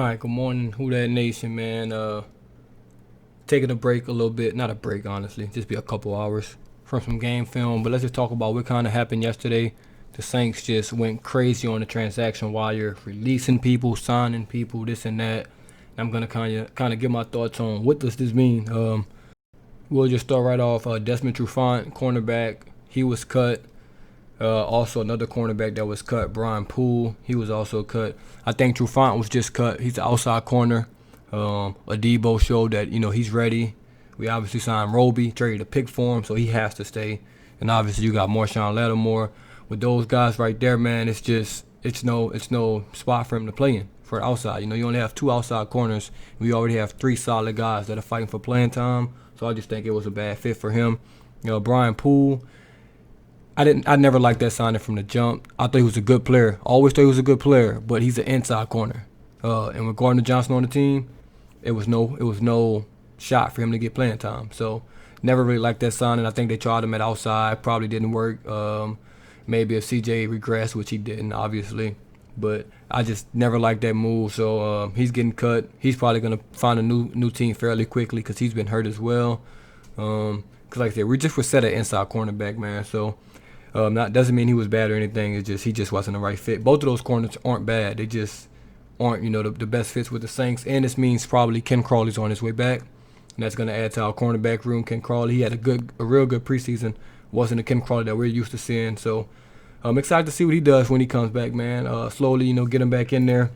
right, good morning, Who That Nation, man. Taking a break a little bit, not a break, honestly, just be a couple hours from some game film. But let's just talk about what kind of happened yesterday. The Saints just went crazy on the transaction wire, releasing people, signing people, this and that. And I'm gonna kind of give my thoughts on what does this mean. We'll just start right off. Desmond Trufant, cornerback, he was cut. Also, another cornerback that was cut, Brian Poole, he was also cut. I think Trufant was just cut. He's the outside corner. Adebo showed that he's ready. We obviously signed Roby, traded a pick for him, so he has to stay. And obviously you got Marshawn Lattimore. With those guys right there, man, it's no spot for him to play in for outside. You only have two outside corners. We already have three solid guys that are fighting for playing time. So I just think it was a bad fit for him. Brian Poole. I never liked that signing from the jump. I thought he was a good player. Always thought he was a good player, but he's an inside corner. And with Gardner Johnson on the team, it was no shot for him to get playing time. So never really liked that signing. I think they tried him at outside, probably didn't work. Maybe if CJ regressed, which he didn't, obviously. But I just never liked that move. So he's getting cut. He's probably gonna find a new team fairly quickly because he's been hurt as well. Because like I said, we just were set at inside cornerback, man. So. That doesn't mean he was bad or anything. It's just he just wasn't the right fit. Both of those corners aren't bad. They just aren't, the best fits with the Saints. And this means probably Ken Crawley's on his way back, and that's going to add to our cornerback room. Ken Crawley, he had a real good preseason. Wasn't the Ken Crawley that we're used to seeing. So I'm excited to see what he does when he comes back, man. Slowly, get him back in there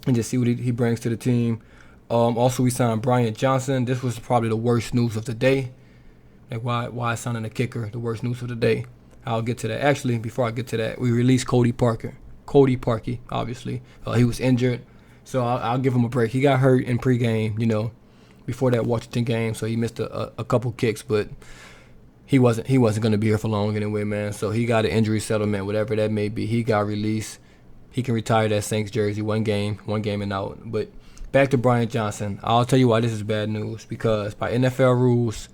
and just see what he brings to the team. Also, we signed Brian Johnson. This was probably the worst news of the day. Like why signing a kicker? The worst news of the day. I'll get to that. Actually, before I get to that, we released Cody Parkey, obviously. He was injured, so I'll give him a break. He got hurt in pregame, before that Washington game, so he missed a couple kicks, but he wasn't going to be here for long anyway, man. So he got an injury settlement, whatever that may be. He got released. He can retire that Saints jersey one game and out. But back to Brian Johnson. I'll tell you why this is bad news, because by NFL rules,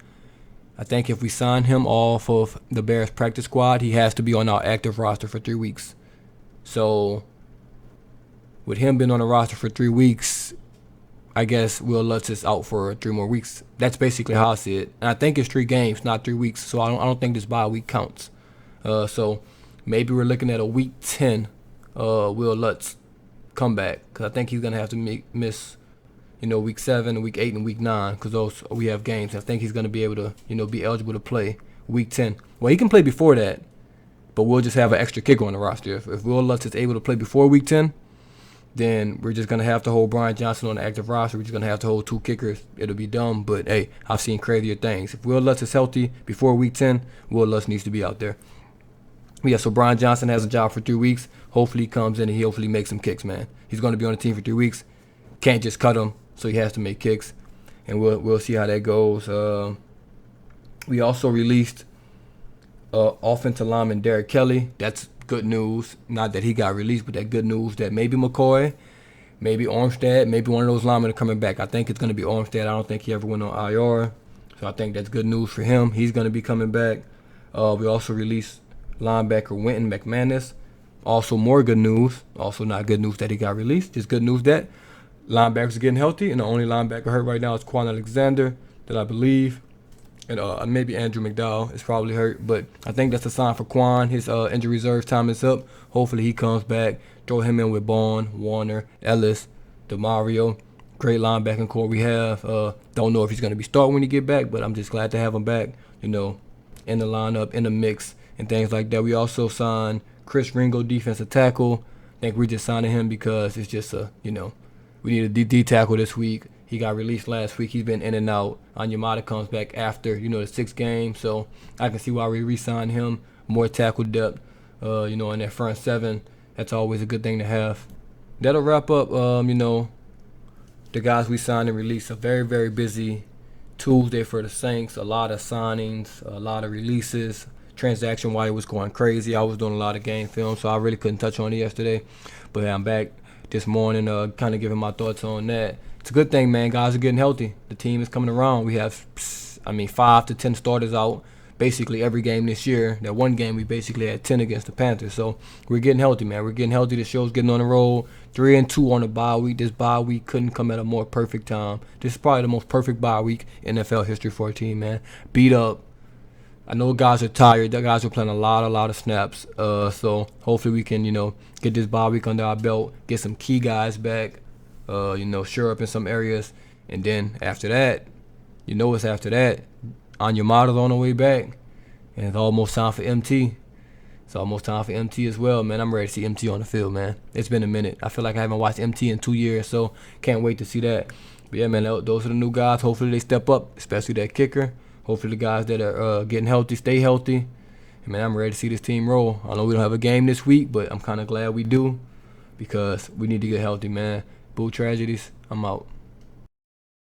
I think if we sign him off of the Bears practice squad, he has to be on our active roster for 3 weeks. So with him being on the roster for 3 weeks, I guess Will Lutz is out for 3 more weeks. That's basically how I see it. And I think it's 3 games, not 3 weeks. So I don't think this bye week counts. So maybe we're looking at a week 10 Will Lutz comeback, because I think he's going to have to miss week 7, week 8, and week 9, because those we have games. I think he's going to be able to, be eligible to play week 10. Well, he can play before that, but we'll just have an extra kicker on the roster. If Will Lutz is able to play before week 10, then we're just going to have to hold Brian Johnson on the active roster. We're just going to have to hold 2 kickers. It'll be dumb, but hey, I've seen crazier things. If Will Lutz is healthy before week 10, Will Lutz needs to be out there. Yeah, so Brian Johnson has a job for 3 weeks. Hopefully he comes in and he hopefully makes some kicks, man. He's going to be on the team for 3 weeks. Can't just cut him. So he has to make kicks, and we'll see how that goes. We also released offensive lineman Derek Kelly. That's good news. Not that he got released, but that good news that maybe McCoy, maybe Armstead, maybe one of those linemen are coming back. I think it's going to be Armstead. I don't think he ever went on IR, so I think that's good news for him. He's going to be coming back. We also released linebacker Wynton McManus. Also more good news. Also not good news that he got released. Just good news that linebackers are getting healthy, and the only linebacker hurt right now is Quan Alexander, that I believe. And maybe Andrew McDowell is probably hurt, but I think that's a sign for Quan. His injury reserve time is up. Hopefully he comes back. Throw him in with Bond, Warner, Ellis, DeMario. Great linebacking core we have. Don't know if he's going to be starting when he get back, but I'm just glad to have him back, in the lineup, in the mix, and things like that. We also signed Chris Ringo, defensive tackle. I think we're just signing him because it's just we need a D tackle this week. He got released last week. He's been in and out. Onyemata comes back after, the 6th game. So I can see why we re-signed him. More tackle depth, in that front 7. That's always a good thing to have. That'll wrap up, the guys we signed and released. A very, very busy Tuesday for the Saints. A lot of signings, a lot of releases. Transaction wire was going crazy. I was doing a lot of game film, so I really couldn't touch on it yesterday. But I'm back this morning, kind of giving my thoughts on that. It's a good thing, man. Guys are getting healthy. The team is coming around. We have, 5 to 10 starters out basically every game this year. That one game we basically had 10 against the Panthers. So we're getting healthy, man. We're getting healthy. The show's getting on the road. 3-2 on the bye week. This bye week couldn't come at a more perfect time. This is probably the most perfect bye week in NFL history for a team, man. Beat up. I know guys are tired. The guys are playing a lot of snaps. So hopefully we can, get this bye week under our belt, get some key guys back, sure up in some areas. And then after that, it's after that. Onyemata's on the way back. And it's almost time for MT. It's almost time for MT as well, man. I'm ready to see MT on the field, man. It's been a minute. I feel like I haven't watched MT in 2 years, so can't wait to see that. But yeah, man, those are the new guys. Hopefully they step up, especially that kicker. Hopefully the guys that are getting healthy stay healthy. And man, I'm ready to see this team roll. I know we don't have a game this week, but I'm kind of glad we do because we need to get healthy, man. Boo Tragedies, I'm out.